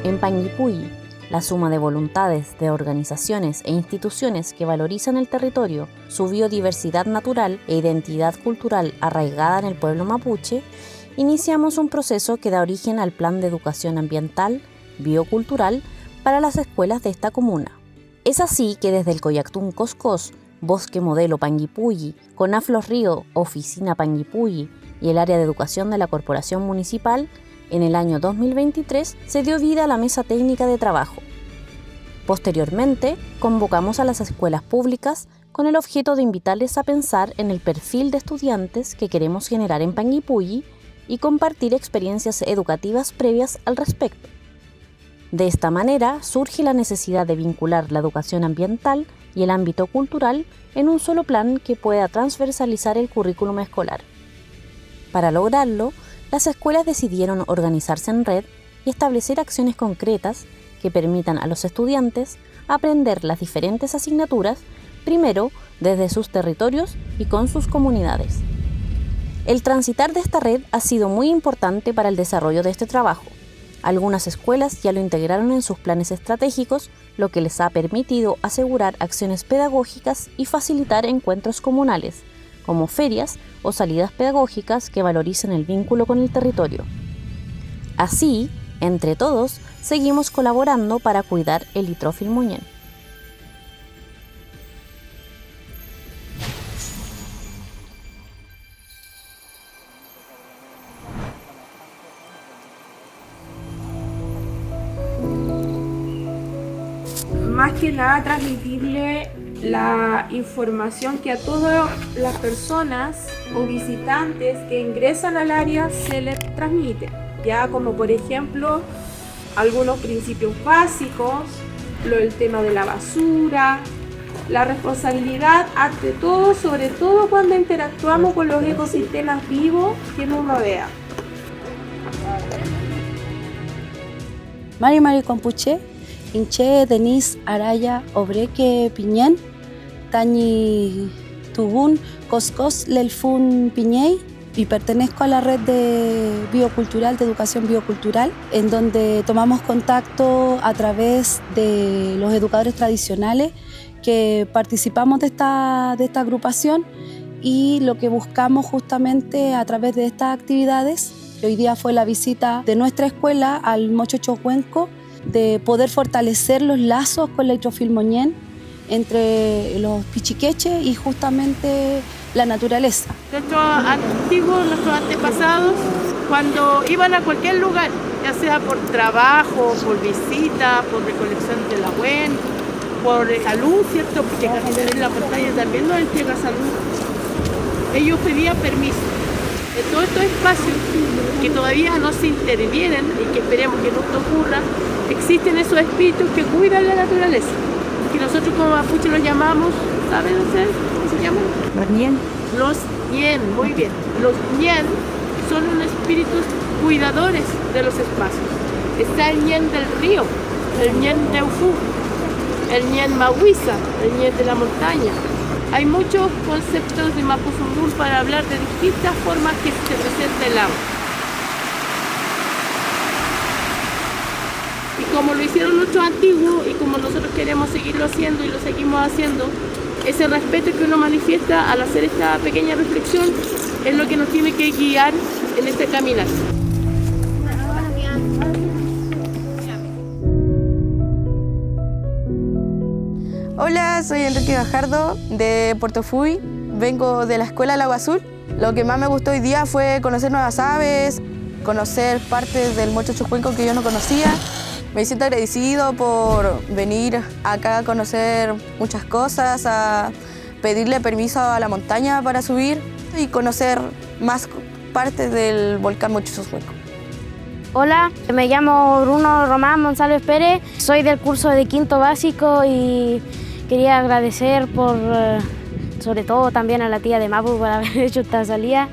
En Panguipulli, la suma de voluntades de organizaciones e instituciones que valorizan el territorio, su biodiversidad natural e identidad cultural arraigada en el pueblo mapuche, iniciamos un proceso que da origen al Plan de Educación Ambiental, Biocultural para las escuelas de esta comuna. Es así que desde el Coyactún Coscós, Bosque Modelo Panguipulli, CONAF Los Ríos, Oficina Panguipulli y el área de educación de la Corporación Municipal, en el año 2023 se dio vida a la mesa técnica de trabajo. Posteriormente, convocamos a las escuelas públicas con el objeto de invitarles a pensar en el perfil de estudiantes que queremos generar en Panguipulli y compartir experiencias educativas previas al respecto. De esta manera surge la necesidad de vincular la educación ambiental y el ámbito cultural en un solo plan que pueda transversalizar el currículum escolar. Para lograrlo, las escuelas decidieron organizarse en red y establecer acciones concretas que permitan a los estudiantes aprender las diferentes asignaturas, primero desde sus territorios y con sus comunidades. El transitar de esta red ha sido muy importante para el desarrollo de este trabajo. Algunas escuelas ya lo integraron en sus planes estratégicos, lo que les ha permitido asegurar acciones pedagógicas y facilitar encuentros comunales, como ferias o salidas pedagógicas que valoricen el vínculo con el territorio. Así, entre todos, seguimos colaborando para cuidar el litrófilo moñén. Más que nada transmitirle la información que a todas las personas o visitantes que ingresan al área se les transmite, ya como por ejemplo algunos principios básicos, el tema de la basura, la responsabilidad ante todo, sobre todo cuando interactuamos con los ecosistemas vivos que nos rodean. Mari Compuche, Inche, Denise, Araya, Obreque, Piñén, Tañi, Tubún, Coscós, Lelfún, Piñey, y pertenezco a la red de biocultural, de educación biocultural, en donde tomamos contacto a través de los educadores tradicionales que participamos de esta agrupación, y lo que buscamos justamente a través de estas actividades, que hoy día fue la visita de nuestra escuela al Mochochocuenco, de poder fortalecer los lazos con la litrófilo moñén entre los pichiqueches y justamente la naturaleza. Nuestros antiguos, nuestros antepasados, cuando iban a cualquier lugar, ya sea por trabajo, por visita, por recolección de la huen, por salud, ¿cierto? Porque caminar en la montaña también nos entrega salud. Ellos pedían permiso. En todos estos espacios que todavía no se intervienen y que esperemos que no ocurra, existen esos espíritus que cuidan la naturaleza, que nosotros como mapuche los llamamos, ¿saben ustedes cómo se llaman? Los ñen. Los ñen, muy bien. Los ñen son unos espíritus cuidadores de los espacios. Está el ñen del río, el ñen Neufú, el ñen Mahuiza, el ñen de la montaña. Hay muchos conceptos de Mapuzungún para hablar de distintas formas que se presenta el agua. Y como lo hicieron nuestros antiguos y como nosotros queremos seguirlo haciendo y lo seguimos haciendo, ese respeto que uno manifiesta al hacer esta pequeña reflexión es lo que nos tiene que guiar en este caminar. Hola, soy Enrique Gajardo de Puerto Fuy, vengo de la Escuela Lago Azul. Lo que más me gustó hoy día fue conocer nuevas aves, conocer partes del Mochochocuenco que yo no conocía. Me siento agradecido por venir acá a conocer muchas cosas, a pedirle permiso a la montaña para subir y conocer más partes del volcán Mochochocuenco. Hola, me llamo Bruno Román González Pérez, soy del curso de quinto básico y quería agradecer sobre todo también a la tía de Mapu por haber hecho esta salida.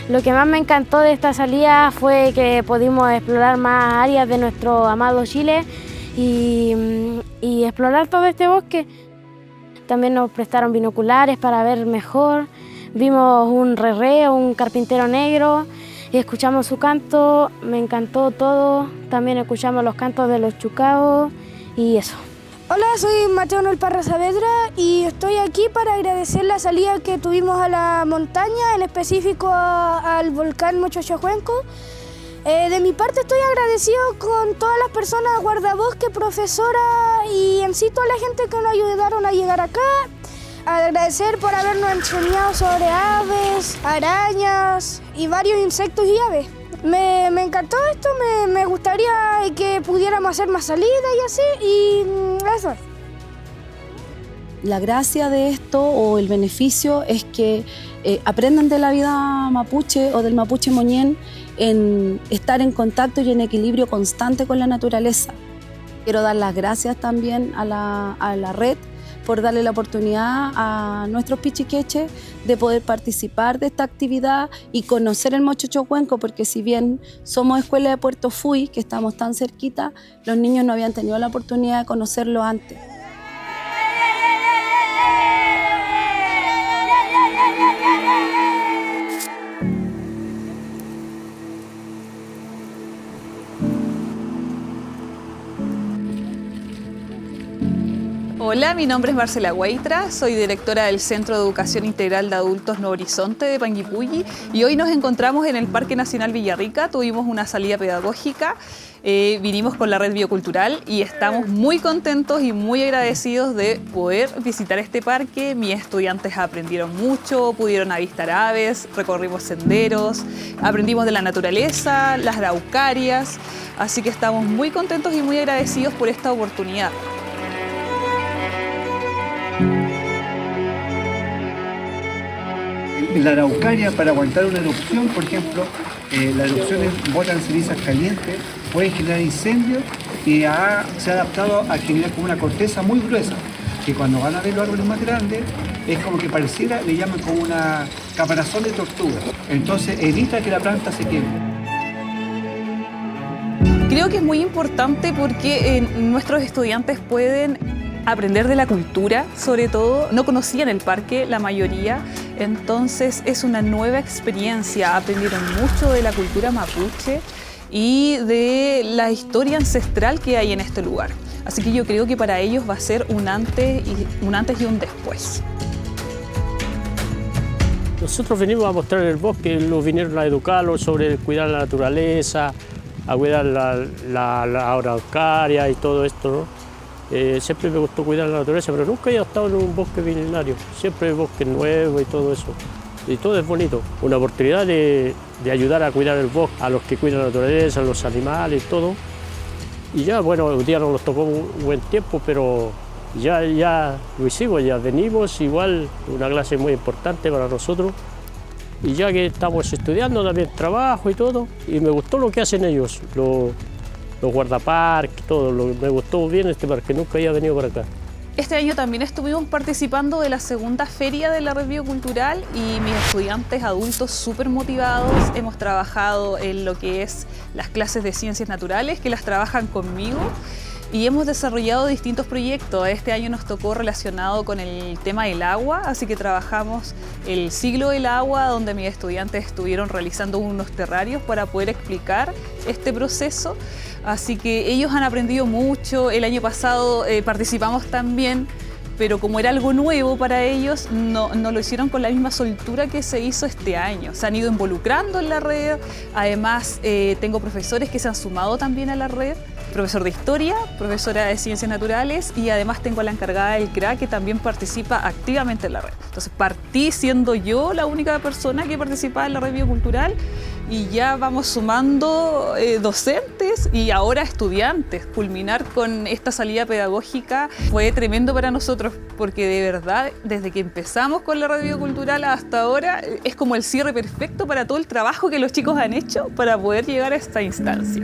Lo que más me encantó de esta salida fue que pudimos explorar más áreas de nuestro amado Chile y explorar todo este bosque. También nos prestaron binoculares para ver mejor, vimos un rerreo, un carpintero negro escuchamos su canto, me encantó todo. También escuchamos los cantos de los chucaos y eso. Hola, soy Mateo Noel Parra Saavedra y estoy aquí para agradecer la salida que tuvimos a la montaña, en específico al volcán Mochochocuenco. De mi parte estoy agradecido con todas las personas, guardabosque, profesora y en sí toda la gente que nos ayudaron a llegar acá. Agradecer por habernos enseñado sobre aves, arañas y varios insectos y aves. Me encantó esto, me gustaría que pudiéramos hacer más salidas y así, y eso. La gracia de esto o el beneficio es que aprendan de la vida mapuche o del mapuche moñén en estar en contacto y en equilibrio constante con la naturaleza. Quiero dar las gracias también a la red por darle la oportunidad a nuestros pichiqueches de poder participar de esta actividad y conocer el Mochochocuenco, porque si bien somos escuela de Puerto Fuy, que estamos tan cerquita, los niños no habían tenido la oportunidad de conocerlo antes. Hola, mi nombre es Marcela Hueitra, soy directora del Centro de Educación Integral de Adultos Nuevo Horizonte de Panguipulli y hoy nos encontramos en el Parque Nacional Villarrica. Tuvimos una salida pedagógica, vinimos con la red biocultural y estamos muy contentos y muy agradecidos de poder visitar este parque. Mis estudiantes aprendieron mucho, pudieron avistar aves, recorrimos senderos, aprendimos de la naturaleza, las araucarias, así que estamos muy contentos y muy agradecidos por esta oportunidad. La araucaria, para aguantar una erupción, por ejemplo, las erupciones botan cenizas calientes, pueden generar incendios y se ha adaptado a generar como una corteza muy gruesa, que cuando van a ver los árboles más grandes es como que pareciera, le llaman como una caparazón de tortuga, entonces evita que la planta se queme. Creo que es muy importante porque nuestros estudiantes pueden aprender de la cultura, sobre todo. No conocían el parque la mayoría, entonces es una nueva experiencia. Aprendieron mucho de la cultura mapuche y de la historia ancestral que hay en este lugar. Así que yo creo que para ellos va a ser un antes y un después. Nosotros venimos a mostrar el bosque, ellos vinieron a educarlos sobre cuidar la naturaleza, a cuidar la araucaria y todo esto, ¿no? Siempre me gustó cuidar la naturaleza, pero nunca he estado en un bosque milenario. Siempre hay bosque nuevo y todo eso. Y todo es bonito. Una oportunidad de ayudar a cuidar el bosque, a los que cuidan la naturaleza, a los animales y todo. Y ya, bueno, un día nos tocó un buen tiempo, pero ya lo hicimos, ya venimos. Igual una clase muy importante para nosotros. Y ya que estamos estudiando también trabajo y todo, y me gustó lo que hacen ellos. Los guardaparques, todo, me gustó bien este parque, nunca había venido por acá. Este año también estuvimos participando de la segunda feria de la red biocultural y mis estudiantes adultos súper motivados. Hemos trabajado en lo que es las clases de ciencias naturales, que las trabajan conmigo, y hemos desarrollado distintos proyectos. Este año nos tocó relacionado con el tema del agua, así que trabajamos el siglo del agua, donde mis estudiantes estuvieron realizando unos terrarios para poder explicar este proceso. Así que ellos han aprendido mucho. El año pasado participamos también, pero como era algo nuevo para ellos, no lo hicieron con la misma soltura que se hizo este año. Se han ido involucrando en la red. Además, tengo profesores que se han sumado también a la red. Profesor de Historia, profesora de Ciencias Naturales y además tengo a la encargada del CRA que también participa activamente en la red. Entonces partí siendo yo la única persona que participaba en la red biocultural y ya vamos sumando docentes y ahora estudiantes. Culminar con esta salida pedagógica fue tremendo para nosotros porque de verdad desde que empezamos con la red biocultural hasta ahora es como el cierre perfecto para todo el trabajo que los chicos han hecho para poder llegar a esta instancia.